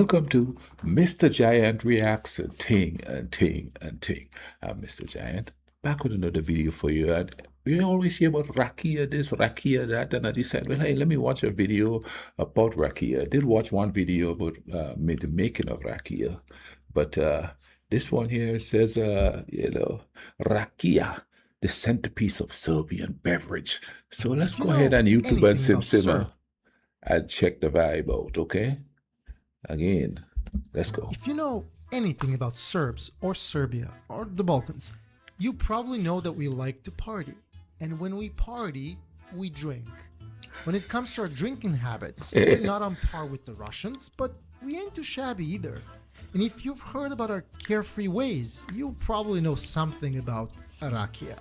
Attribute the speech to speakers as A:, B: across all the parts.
A: Welcome to Mr. Giant Reacts Ting and Ting and Ting. I'm Mr. Giant, back with another video for you. And we always hear about Rakija this, Rakija that, and I decided, well, hey, let me watch a video about Rakija. I did watch one video about the making of Rakija, but this one here says, Rakija, the centerpiece of Serbian beverage. So let's
B: If you
A: go ahead
B: know
A: and YouTube and
B: anything about
A: Simmer
B: Serb,
A: and check the vibe out, okay? Again, let's go.
B: if you know anything about Serbs or Serbia or the Balkans, you probably know that we like to party. And when we party, we drink. When it comes to our drinking habits, we're not on par with the Russians, but we ain't too shabby either. And if you've heard about our carefree ways, you probably know something about Rakija.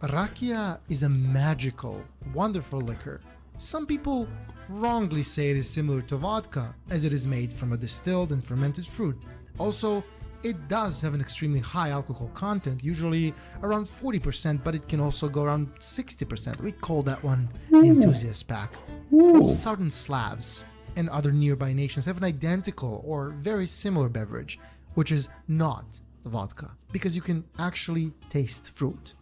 B: Rakija is a magical, wonderful liquor. Some people wrongly say it is similar to vodka, as it is made from a distilled and fermented fruit. Also, it does have an extremely high alcohol content, usually around 40%, but it can also go around 60%. We call that one the enthusiast pack. Both southern Slavs and other nearby nations have an identical or very similar beverage, which is not vodka, because you can actually taste fruit.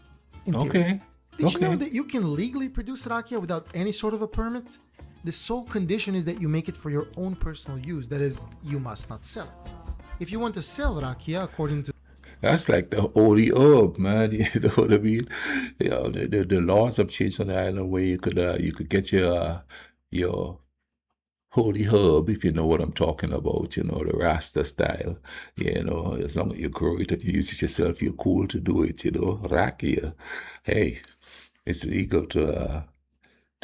B: In theory.
A: Okay.
B: Did you know
A: Okay.
B: that you can legally produce rakia without any sort of a permit? The sole condition is that you make it for your own personal use. That is, you must not sell it. If you want to sell rakia, according to
A: That's like the holy herb, man. You know what I mean? You know, the laws have changed on the island where you could get your holy herb, if you know what I'm talking about, you know, the Rasta style. You know, as long as you grow it and you use it yourself, you're cool to do it, you know. Rakia. Hey, it's legal to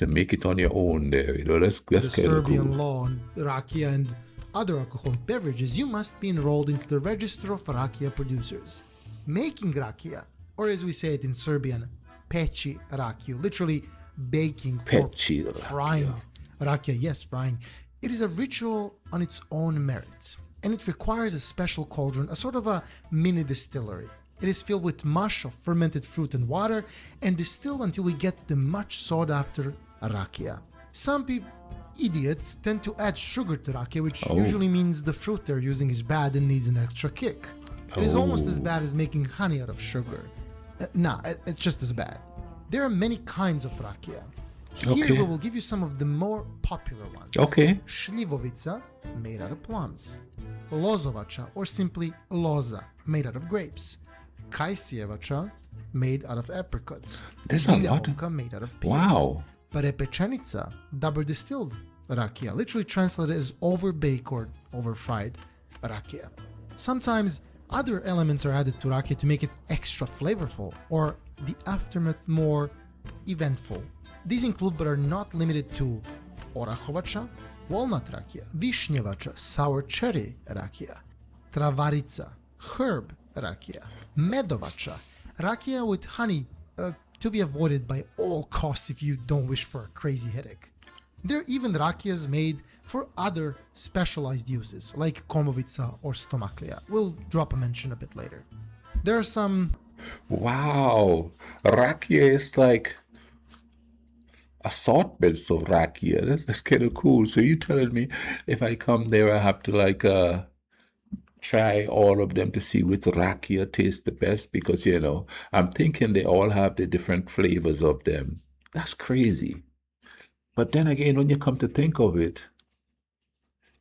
A: make it on your own there, you know. That's
B: the
A: kind of
B: Serbian
A: cool.
B: law on rakia and other alcoholic beverages, you must be enrolled into the Register of Rakia Producers. Making rakia, or as we say it in Serbian, peći rakiju, literally baking or
A: Pechi
B: frying
A: rakia.
B: rakia, yes, frying. It is a ritual on its own merit, and it requires a special cauldron, a sort of a mini distillery. It is filled with mush of fermented fruit and water and distilled until we get the much sought after rakia. Some people, idiots, tend to add sugar to rakia, which
A: Oh.
B: usually means the fruit they're using is bad and needs an extra kick. It is almost as
A: Oh.
B: bad as making honey out of sugar. It's just as bad. There are many kinds of rakia. Here
A: Okay.
B: we will give you some of the more popular ones.
A: Okay.
B: Šljivovica, made out of plums. Lozovača, or simply loza, made out of grapes. Kajsijevača, made out of apricots.
A: There's a lot.
B: Vinjavka, made out of pears.
A: Wow.
B: Prepečenica, double distilled rakia, literally translated as overbake or overfried rakia. Sometimes other elements are added to rakia to make it extra flavorful or the aftermath more eventful. These include but are not limited to orahovača, walnut rakia, višnjevača, sour cherry rakia, travarica, herb rakia, medovača, rakia with honey, to be avoided by all costs if you don't wish for a crazy headache. There are even rakias made for other specialized uses, like komovica or stomaklia. We'll drop a mention a bit later. There are some
A: Wow. Rakia is like assortments of rakia. That's kind of cool. So you telling me if I come there, I have to like try all of them to see which rakia tastes the best because you know I'm thinking they all have the different flavors of them. That's crazy. But then again, when you come to think of it,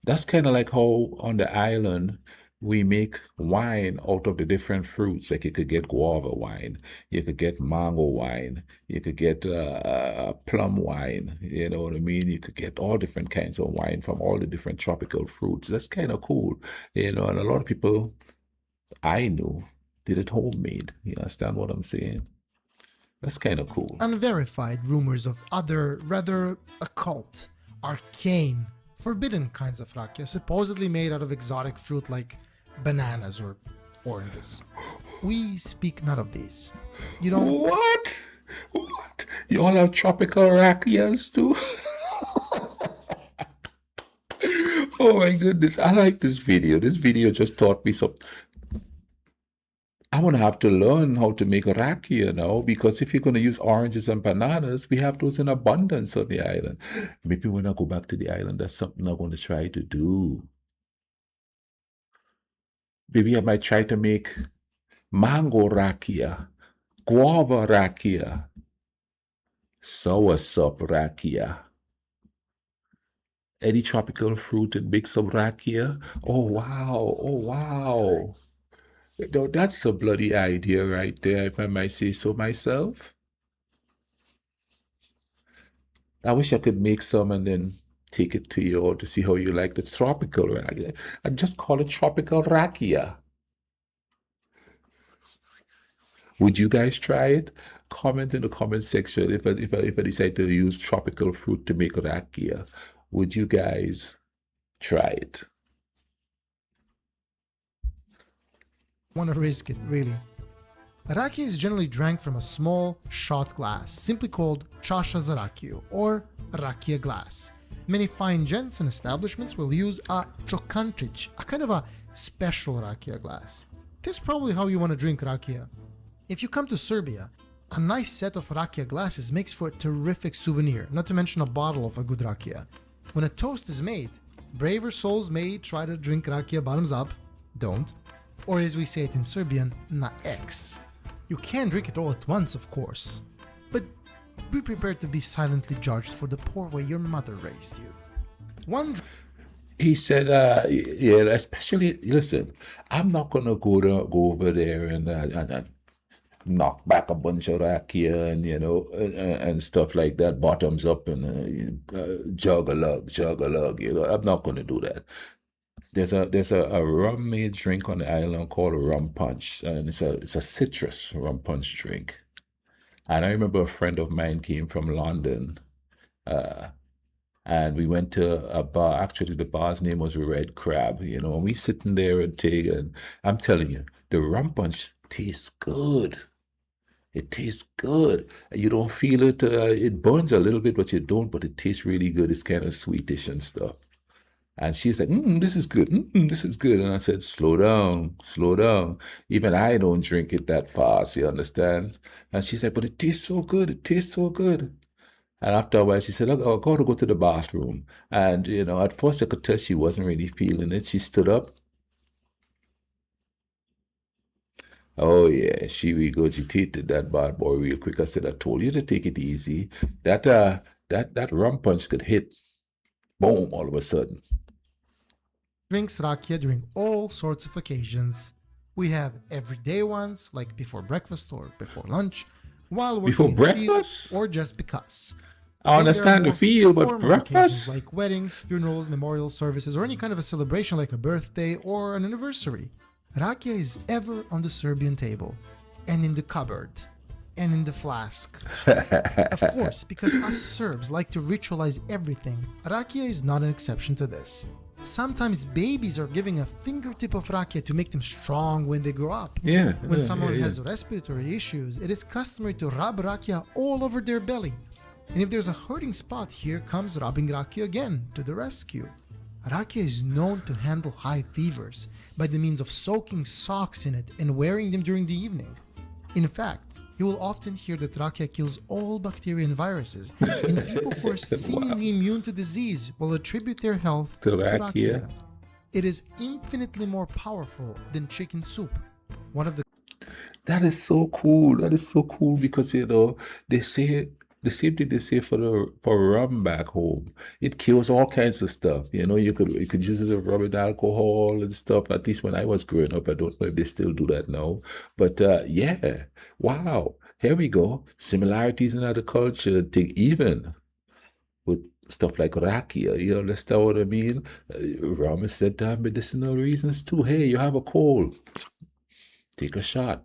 A: that's kind of like how on the island we make wine out of the different fruits. Like you could get guava wine, you could get mango wine, you could get plum wine. You know what I mean? You could get all different kinds of wine from all the different tropical fruits. That's kind of cool, you know. And a lot of people I knew did it homemade. You understand what I'm saying? That's kind of cool.
B: unverified rumors of other, rather occult, arcane, forbidden kinds of rakia, supposedly made out of exotic fruit like bananas or oranges. We speak not of these. You don't.
A: What? What? You all have tropical rakias too? Oh my goodness, I like this video. This video just taught me some. I'm gonna have to learn how to make rakia now because if you're gonna use oranges and bananas, we have those in abundance on the island. Maybe when I go back to the island, that's something I'm gonna try to do. maybe I might try to make mango rakia, guava rakia, soursop rakia. Any tropical fruit and mix some rakia. Oh wow! Oh wow! No, that's a bloody idea right there, if I might say so myself. I wish I could make some and then take it to you or to see how you like the tropical rakia. I just call it tropical rakia. Would you guys try it? Comment in the comment section if I decide to use tropical fruit to make rakia. Would you guys try it?
B: Want to risk it, really. Rakia is generally drank from a small shot glass, simply called chasha za rakiju, or rakia glass. Many fine gents and establishments will use a chokančić, a kind of a special rakia glass. This is probably how you want to drink rakia. If you come to Serbia, a nice set of rakia glasses makes for a terrific souvenir, not to mention a bottle of a good rakia. When a toast is made, braver souls may try to drink rakia bottoms up, don't, or as we say it in Serbian, na ex. You can drink it all at once, of course, but be prepared to be silently judged for the poor way your mother raised you.
A: He said, yeah, especially, listen, I'm not going to go over there and knock back a bunch of rakia and, and stuff like that, bottoms up and jug a lug, I'm not going to do that. There's a rum made drink on the island called rum punch, and it's a citrus rum punch drink. And I remember a friend of mine came from London, and we went to a bar. Actually, the bar's name was Red Crab. And we sitting there and take, and I'm telling you, the rum punch tastes good. It tastes good. You don't feel it. It burns a little bit, but you don't. But it tastes really good. It's kind of sweetish and stuff. And she's like, this is good. This is good. And I said, slow down, slow down. Even I don't drink it that fast, you understand? And she's like, but it tastes so good. It tastes so good. And after a while, she said, look, I'll go to the bathroom. And, at first I could tell she wasn't really feeling it. She stood up. Oh, yeah, she regurgitated that bad boy real quick. I said, I told you to take it easy. That rum punch could hit, boom, all of a sudden.
B: Drinks rakia during all sorts of occasions. We have everyday ones, like before breakfast or before lunch, while working
A: Before
B: in
A: breakfast?
B: the field, or just because.
A: I understand the feel, but
B: Formal occasions
A: breakfast?
B: like weddings, funerals, memorial services, or any kind of a celebration like a birthday or an anniversary. Rakia is ever on the Serbian table, and in the cupboard, and in the flask. Of course, because us Serbs like to ritualize everything, rakia is not an exception to this. Sometimes babies are giving a fingertip of rakia to make them strong when they grow up.
A: Yeah.
B: When
A: yeah,
B: someone
A: yeah,
B: has respiratory issues, it is customary to rub rakia all over their belly. And if there's a hurting spot, here comes rubbing rakia again to the rescue. Rakia is known to handle high fevers by the means of soaking socks in it and wearing them during the evening. In fact, you will often hear that rakia kills all bacteria and viruses, and people who are seemingly immune to disease will attribute their health to rakia. It is infinitely more powerful than chicken soup. One of the
A: That is so cool. That is so cool because they say the same thing they say for rum back home. It kills all kinds of stuff. You could use it to rub in alcohol and stuff. At least when I was growing up, I don't know if they still do that now. But yeah, wow. Here we go. Similarities in other culture. Take even with stuff like rakia. You understand what I mean? Rum is said to have medicinal reasons too. Hey, you have a cold. Take a shot.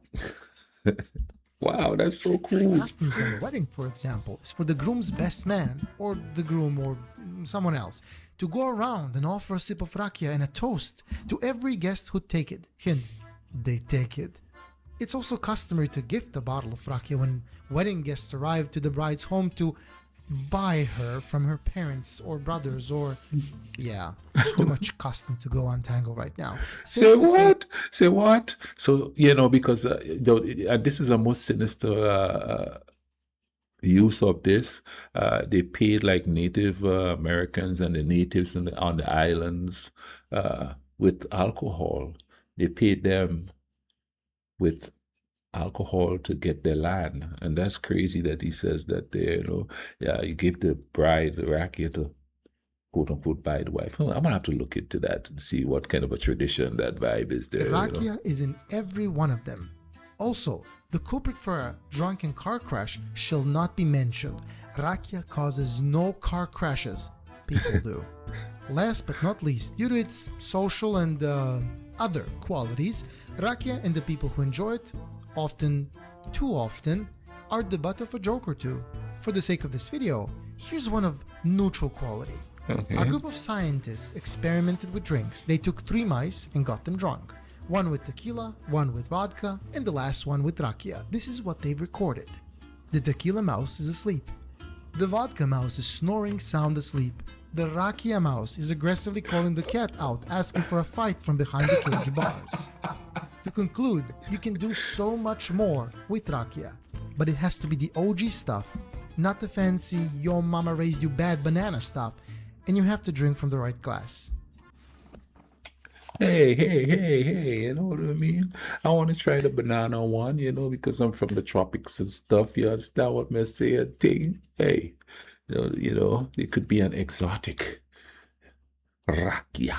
A: Wow, that's so cool.
B: customs in a wedding, for example, is for the groom's best man, or the groom, or someone else, to go around and offer a sip of rakia and a toast to every guest who take it. Hint, they take it. It's also customary to gift a bottle of rakia when wedding guests arrive to the bride's home to buy her from her parents or brothers or yeah, too much custom to go untangle right now.
A: Say what? Say what? So because and this is a most sinister use of this. They paid like Native Americans and the natives on the islands with alcohol. They paid them with alcohol to get their land. And that's crazy that he says that they, yeah, you give the bride the racket to quote unquote buy the wife. I'm gonna have to look into that and see what kind of a tradition that vibe is there.
B: Rakija is in every one of them. Also, the culprit for a drunken car crash shall not be mentioned. Rakija causes no car crashes. People do. Last but not least, due to its social and other qualities, Rakija and the people who enjoy it, often, too often, are the butt of a joke or two. For the sake of this video, here's one of neutral quality.
A: Okay.
B: A group of scientists experimented with drinks. They took 3 mice and got them drunk. One with tequila, one with vodka, and the last one with rakia. This is what they've recorded. The tequila mouse is asleep. The vodka mouse is snoring sound asleep. The rakia mouse is aggressively calling the cat out, asking for a fight from behind the cage bars. To conclude, you can do so much more with rakia, but it has to be the OG stuff, not the fancy your mama raised you bad banana stuff, and you have to drink from the right glass.
A: Hey, you know what I mean? I want to try the banana one, because I'm from the tropics and stuff. You understand what I'm saying? Thing. Hey, it could be an exotic rakia.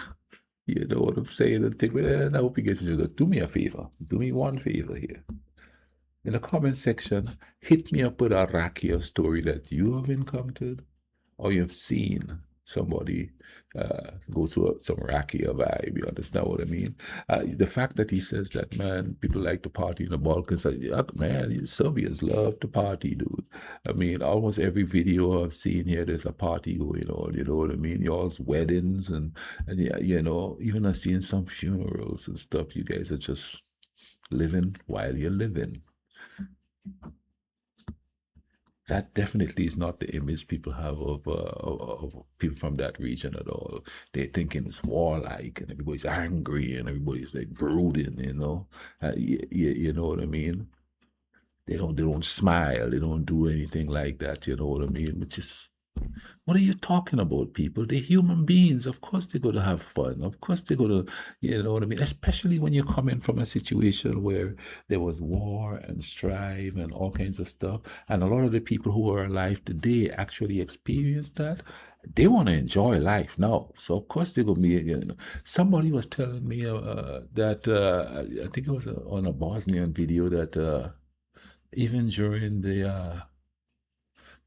A: You know what I'm saying? And I hope you guys enjoy. Do me a favor. Do me one favor here. In the comment section, hit me up with a rakia story that you have encountered or you've seen somebody go through some rakia vibe. You understand what I mean? The fact that he says that, man, people like to party in the Balkans, man, Serbians love to party, dude. I mean, almost every video I've seen here, there's a party going on, you know what I mean? Y'all's weddings and yeah, even I've seen some funerals and stuff. You guys are just living while you're living. That definitely is not the image people have of people from that region at all. They're thinking it's warlike and everybody's angry and everybody's like brooding, you know what I mean? They don't smile, they don't do anything like that, you know what I mean? Which is, what are you talking about, people? They're human beings. Of course they're going to have fun. Of course they're going to, you know what I mean? Especially when you're coming from a situation where there was war and strife and all kinds of stuff. And a lot of the people who are alive today actually experienced that. They want to enjoy life now. So of course they're going to be, somebody was telling me that, I think it was on a Bosnian video that even during the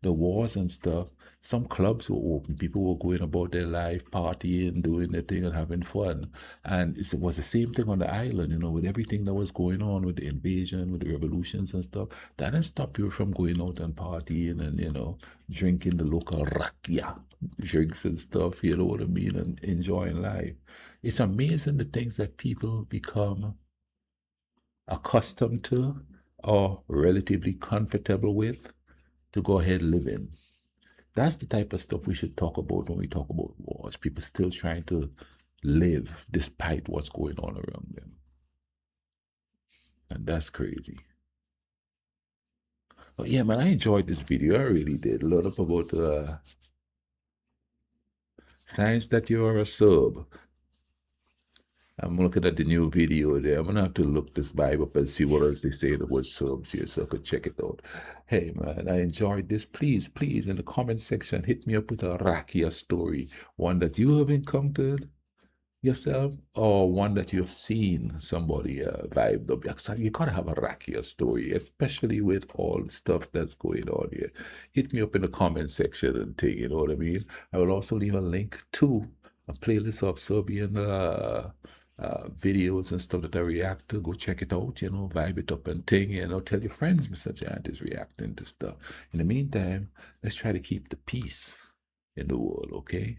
A: wars and stuff, some clubs were open. People were going about their life, partying, doing their thing and having fun. And it was the same thing on the island, with everything that was going on with the invasion, with the revolutions and stuff. That didn't stop you from going out and partying and, drinking the local rakia drinks and stuff, you know what I mean, and enjoying life. It's amazing the things that people become accustomed to or relatively comfortable with to go ahead living. That's the type of stuff we should talk about when we talk about wars. People still trying to live despite what's going on around them. And that's crazy. But yeah, man, I enjoyed this video. I really did. Learn up about signs that you are a Serb. I'm looking at the new video there. I'm going to have to look this vibe up and see what else they say the word Serbs here so I could check it out. Hey, man, I enjoyed this. Please, in the comment section, hit me up with a rakia story. One that you have encountered yourself or one that you've seen somebody vibed up. So you got to have a rakia story, especially with all the stuff that's going on here. Hit me up in the comment section and take, you know what I mean? I will also leave a link to a playlist of Serbian videos and stuff that I react to. Go check it out, vibe it up and thing, tell your friends Mr. Giant is reacting to stuff. In the meantime, let's try to keep the peace in the world, okay?